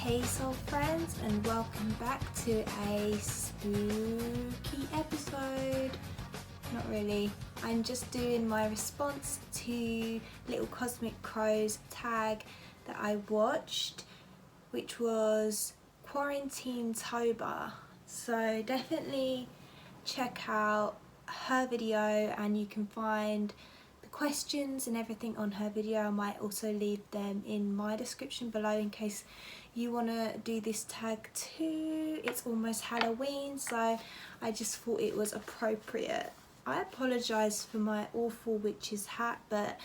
Hey soul friends, and welcome back to a spooky episode. Not really, I'm just doing my response to Little Cosmic Crow's tag that I watched, which was Quarantine Toba. So definitely check out her video, and you can find the questions and everything on her video. I might also leave them in my description below in case you want to do this tag too. It's almost Halloween, so I just thought it was appropriate. I apologise for my awful witch's hat, but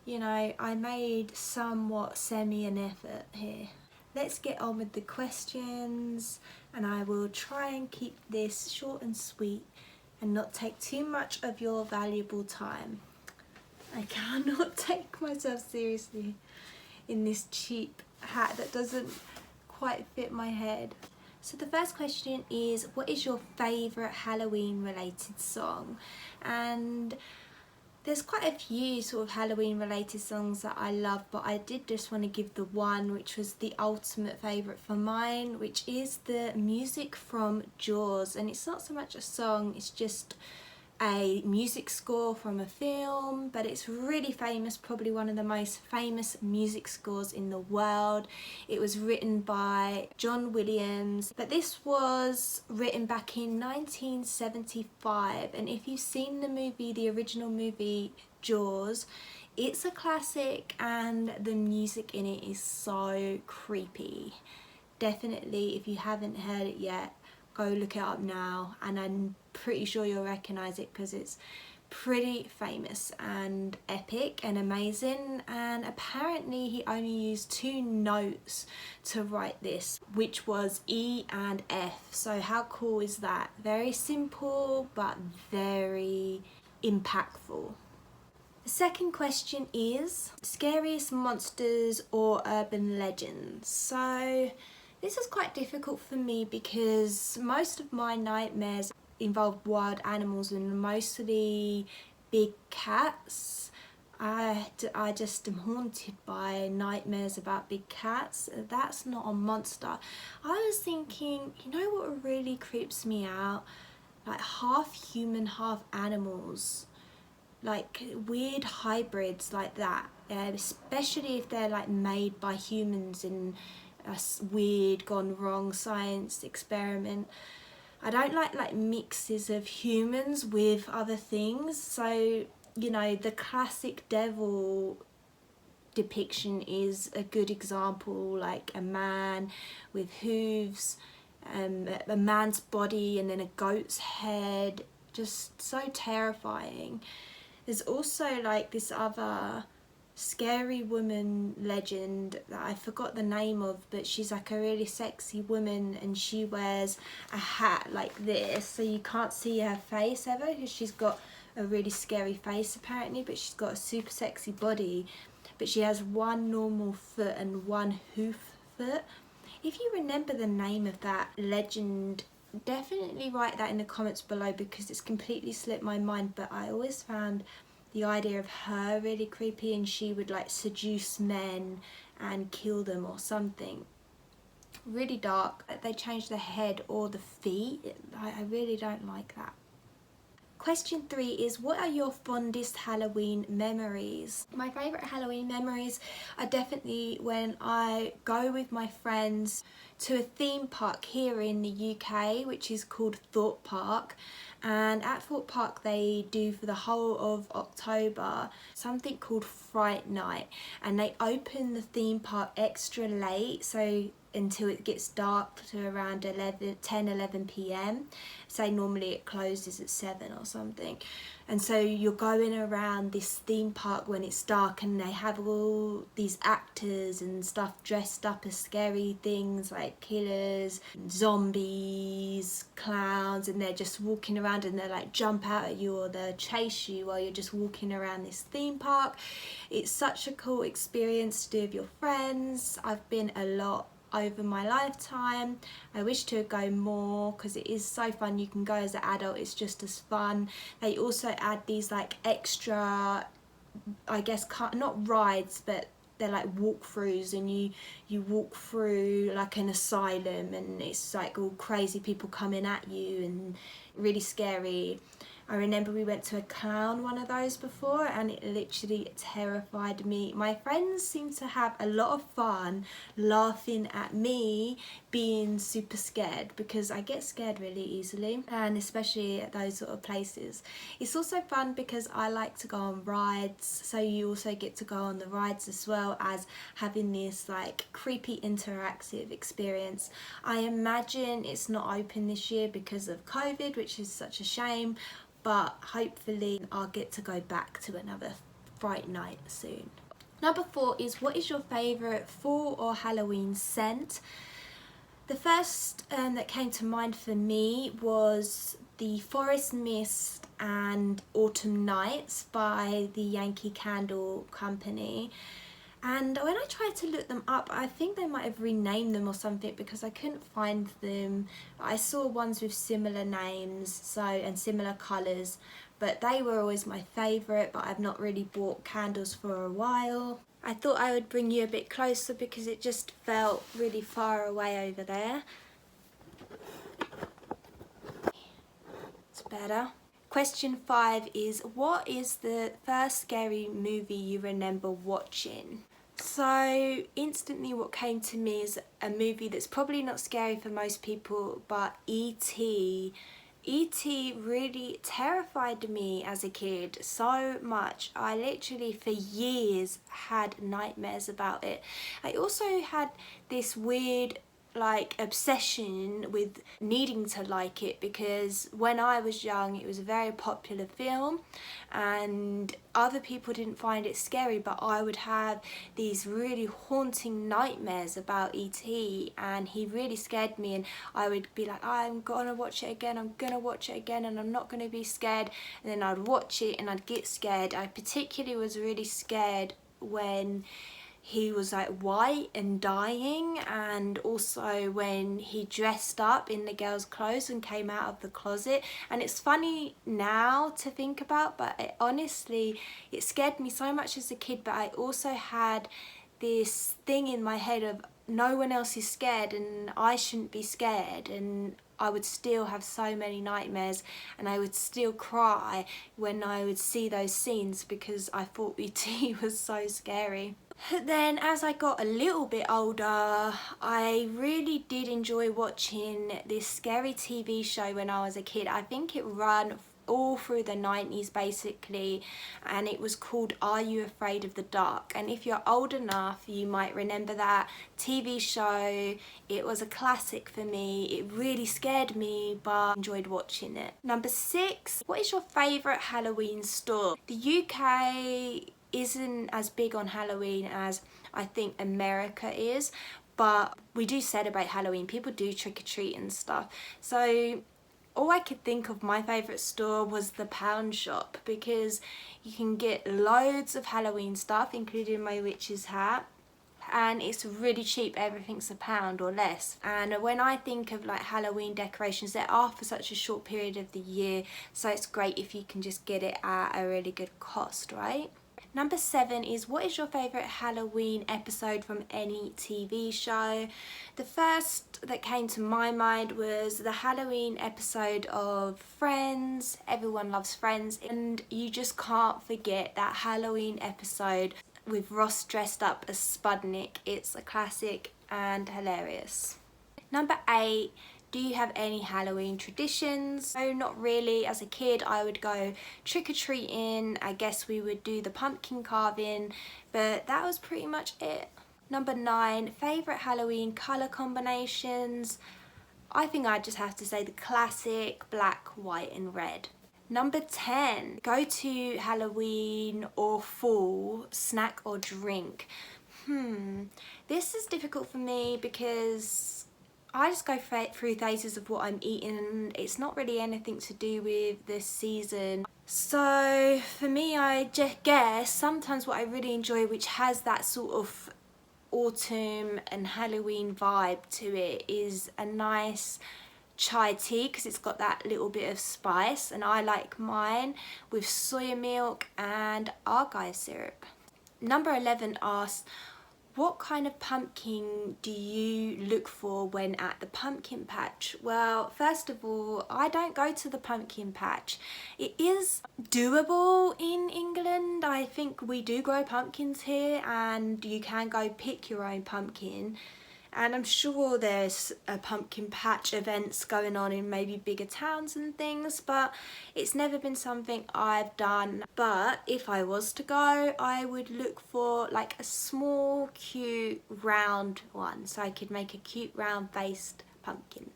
you know, I made somewhat an effort here. Let's get on with the questions, and I will try and keep this short and sweet and not take too much of your valuable time. I cannot take myself seriously in this cheap hat that doesn't quite fit my head. So the first question is, what is your favourite Halloween related song? And there's quite a few sort of Halloween related songs that I love, but I did just want to give the one which was the ultimate favourite for mine, which is the music from Jaws. And it's not so much a song, it's just a music score from a film, but it's really famous, probably one of the most famous music scores in the world. It was written by John Williams, but this was written back in 1975, and if you've seen the movie, the original movie Jaws, it's a classic and the music in it is so creepy. Definitely, if you haven't heard it yet, go look it up now, and I'm pretty sure you'll recognise it because it's pretty famous and epic and amazing. And apparently he only used 2 notes to write this, which was E and F. So how cool is that? Very simple but very impactful. The second question is, scariest monsters or urban legends? So this is quite difficult for me because most of my nightmares involve wild animals and mostly big cats. I just am haunted by nightmares about big cats. That's not a monster. I was thinking, you know what really creeps me out? Like half human, half animals. Like weird hybrids like that. Especially if they're like made by humans in a weird gone wrong science experiment. I don't like mixes of humans with other things. So, you know, the classic devil depiction is a good example, like a man with hooves, a man's body and then a goat's head, just so terrifying. There's also like this other scary woman legend that I forgot the name of, but she's like a really sexy woman and she wears a hat like this, so you can't see her face ever because she's got a really scary face apparently, but she's got a super sexy body, but she has 1 normal foot and 1 hoof foot. If you remember the name of that legend, definitely write that in the comments below because it's completely slipped my mind, but I always found the idea of her really creepy, and she would like seduce men and kill them or something. Really dark. They changed the head or the feet. I really don't like that. Question 3 is, what are your fondest Halloween memories? My favourite Halloween memories are definitely when I go with my friends to a theme park here in the UK, which is called Thorpe Park. And at Thorpe Park they do for the whole of October something called Fright Night, and they open the theme park extra late, so until it gets dark to around 10-11 p.m. Say normally it closes at 7 or something, and so you're going around this theme park when it's dark, and they have all these actors and stuff dressed up as scary things like killers, zombies, clowns, and they're just walking around and they like jump out at you or they'll chase you while you're just walking around this theme park. It's such a cool experience to do with your friends. I've been a lot over my lifetime. I wish to go more because it is so fun. You can go as an adult, it's just as fun. They also add these like extra, I guess, not rides, but they're like walkthroughs, and you walk through like an asylum, and it's like all crazy people coming at you and really scary. I remember we went to a clown one of those before, and it literally terrified me. My friends seem to have a lot of fun laughing at me being super scared, because I get scared really easily, and especially at those sort of places. It's also fun because I like to go on rides, so you also get to go on the rides as well as having this like creepy interactive experience. I imagine it's not open this year because of COVID, which is such a shame, but hopefully I'll get to go back to another Fright Night soon. Number 4 is, what is your favourite fall or Halloween scent? The first that came to mind for me was the Forest Mist and Autumn Nights by the Yankee Candle Company. And when I tried to look them up, I think they might have renamed them or something, because I couldn't find them. I saw ones with similar names and similar colours, but they were always my favourite, but I've not really bought candles for a while. I thought I would bring you a bit closer because it just felt really far away over there. It's better. Question 5 is, what is the first scary movie you remember watching? So instantly what came to me is a movie that's probably not scary for most people, but E.T. E.T. really terrified me as a kid so much. I literally for years had nightmares about it. I also had this weird like obsession with needing to like it, because when I was young it was a very popular film and other people didn't find it scary, but I would have these really haunting nightmares about E.T. and he really scared me, and I would be like, I'm gonna watch it again, I'm gonna watch it again, and I'm not gonna be scared, and then I'd watch it and I'd get scared. I particularly was really scared when he was like white and dying, and also when he dressed up in the girl's clothes and came out of the closet. And it's funny now to think about, but it scared me so much as a kid, but I also had this thing in my head of no one else is scared and I shouldn't be scared, and I would still have so many nightmares and I would still cry when I would see those scenes because I thought E.T. was so scary. Then as I got a little bit older, I really did enjoy watching this scary TV show when I was a kid. I think it ran all through the 90s basically, and it was called Are You Afraid of the Dark? And if you're old enough you might remember that TV show. It was a classic for me. It really scared me, but I enjoyed watching it. Number 6, what is your favourite Halloween store? The UK isn't as big on Halloween as I think America is, but we do celebrate Halloween. People do trick-or-treat and stuff. So all I could think of my favourite store was the Pound Shop, because you can get loads of Halloween stuff, including my witch's hat, and it's really cheap. Everything's £1 or less. And when I think of like Halloween decorations, they are for such a short period of the year, so it's great if you can just get it at a really good cost, right? Number 7 is, what is your favourite Halloween episode from any TV show? The first that came to my mind was the Halloween episode of Friends. Everyone loves Friends, and you just can't forget that Halloween episode with Ross dressed up as Spudnik. It's a classic and hilarious. Number 8, do you have any Halloween traditions? No, not really. As a kid I would go trick-or-treating. I guess we would do the pumpkin carving, but that was pretty much it. Number 9, favourite Halloween colour combinations? I think I'd just have to say the classic black, white and red. Number 10, go to Halloween or fall snack or drink. This is difficult for me because I just go through phases of what I'm eating. It's not really anything to do with this season. So for me, I just guess sometimes what I really enjoy, which has that sort of autumn and Halloween vibe to it, is a nice chai tea, because it's got that little bit of spice, and I like mine with soya milk and argyle syrup. Number 11 asks, what kind of pumpkin do you look for when at the pumpkin patch? Well, first of all, I don't go to the pumpkin patch. It is doable in England. I think we do grow pumpkins here and you can go pick your own pumpkin. And I'm sure there's a pumpkin patch events going on in maybe bigger towns and things, but it's never been something I've done. But if I was to go, I would look for like a small, cute, round one, so I could make a cute round faced pumpkin.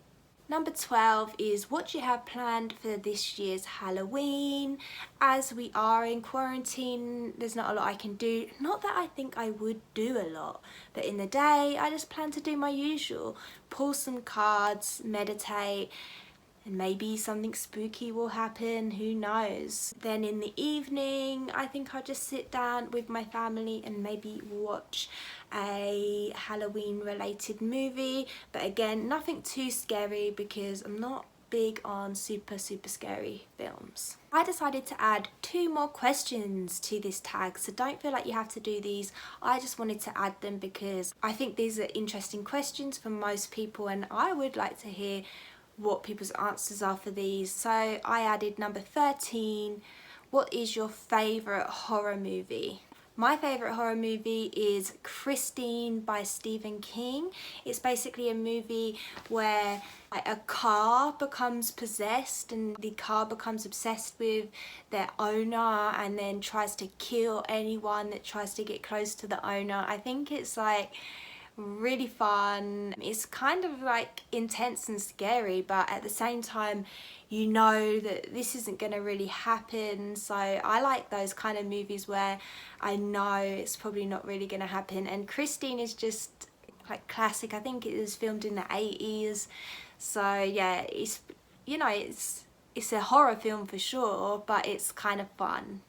Number 12 is, what do you have planned for this year's Halloween? As we are in quarantine, there's not a lot I can do. Not that I think I would do a lot, but in the day, I just plan to do my usual. Pull some cards, meditate, and maybe something spooky will happen, who knows. Then in the evening, I think I'll just sit down with my family and maybe watch a Halloween related movie, but again, nothing too scary because I'm not big on super scary films. I decided to add 2 more questions to this tag, so don't feel like you have to do these. I just wanted to add them because I think these are interesting questions for most people and I would like to hear what people's answers are for these. So I added number 13, what is your favourite horror movie? My favourite horror movie is Christine by Stephen King. It's basically a movie where a car becomes possessed and the car becomes obsessed with their owner and then tries to kill anyone that tries to get close to the owner. I think it's like really fun. It's kind of like intense and scary, but at the same time you know that this isn't going to really happen. So I like those kind of movies where I know it's probably not really going to happen, and Christine is just like classic. I think it was filmed in the 80s, so yeah, it's, you know, it's a horror film for sure, but it's kind of fun.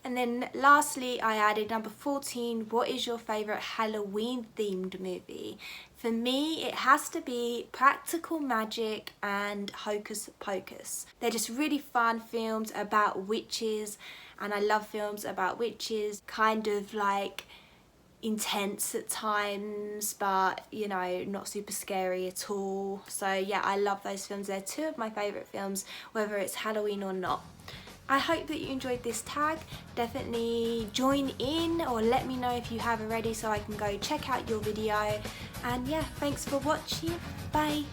And then lastly, I added number 14, what is your favourite Halloween themed movie? For me, it has to be Practical Magic and Hocus Pocus. They're just really fun films about witches, and I love films about witches, kind of like intense at times, but you know, not super scary at all. So yeah, I love those films. They're 2 of my favourite films, whether it's Halloween or not. I hope that you enjoyed this tag. Definitely join in or let me know if you have already so I can go check out your video. And yeah, thanks for watching. Bye.